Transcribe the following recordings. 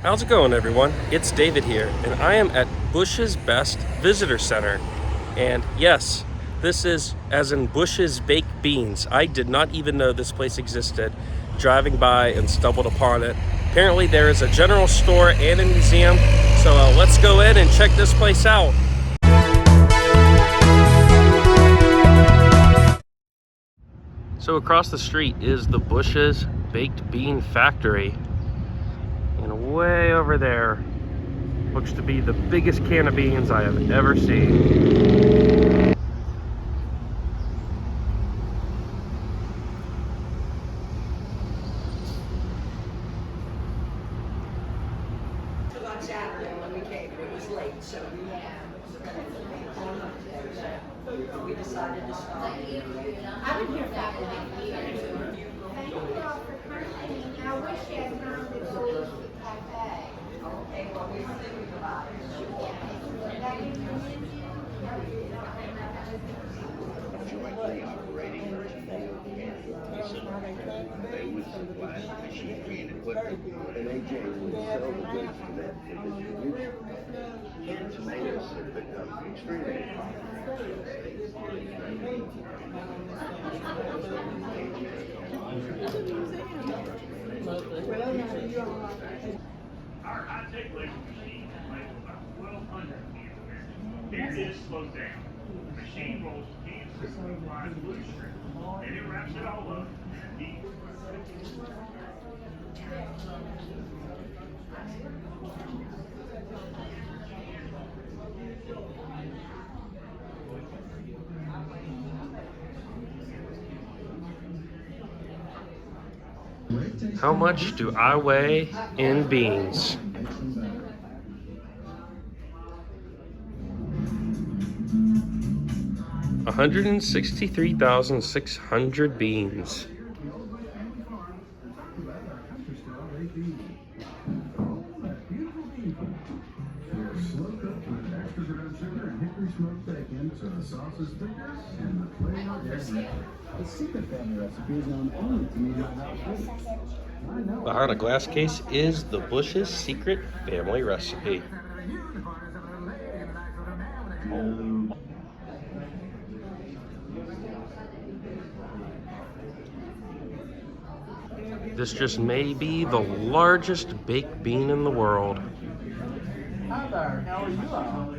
How's it going, everyone? It's David here, and I am at Bush's Best Visitor Center. And yes, this is as in Bush's Baked Beans. I did not even know this place existed, driving by and stumbled upon it. Apparently there is a general store and a museum, so let's go in and check this place out. So across the street is the Bush's Baked Bean Factory. And way over there looks to be the biggest can of beans I have ever seen. On Saturday when we came, it was late, so we decided to stop. I've been here 5.5 years. Thank you all for coming. I wish you had known the Delicious Cafe. Okay, well, we were thinking about it. That inconvenience you? Jointly operating they would supply the machinery and equipment, and AJ would sell the goods to them for distribution. And tomatoes have become extremely Our high-tech label machine labels about 1,200 cans a minute. Here it is slowed down. The machine rolls cans to applies glue strip, and it wraps it all up in a neat. How much do I weigh in beans? $163,600 beans. Behind a glass case is the Bush's secret family recipe. This just may be the largest baked bean in the world. Hi there, how are you all?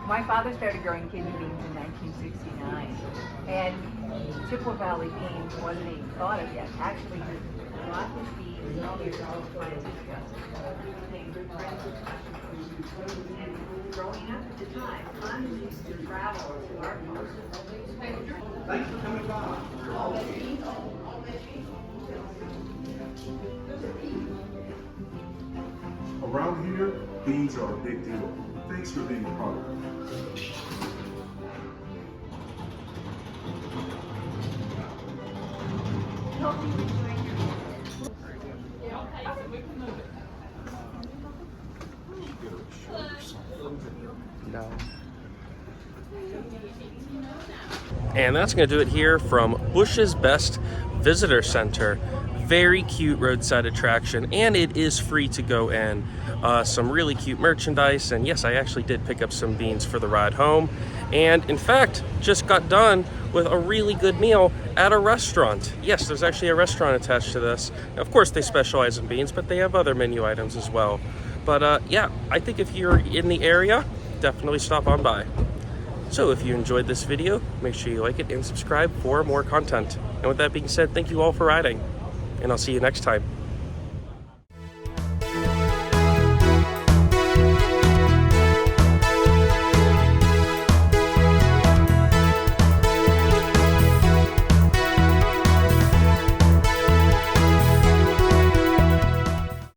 My father started growing kidney beans in 1969, and Chippewa Valley beans wasn't even thought of yet. Actually, he got his beans all years old Francisco. Became good friends with us. And growing up at the time, Hans used to travel to our coast. Thanks for coming by. Around here, beans are a big deal. Thanks for being a part of it. No. And that's going to do it here from Bush's Best Visitor Center. Very cute roadside attraction, and it is free to go in. Some really cute merchandise, and yes, I actually did pick up some beans for the ride home. And in fact, just got done with a really good meal at a restaurant. Yes, there's actually a restaurant attached to this. Of course, they specialize in beans, but they have other menu items as well. But yeah, I think if you're in the area, definitely stop on by. So if you enjoyed this video, make sure you like it and subscribe for more content. And with that being said, thank you all for riding, and I'll see you next time.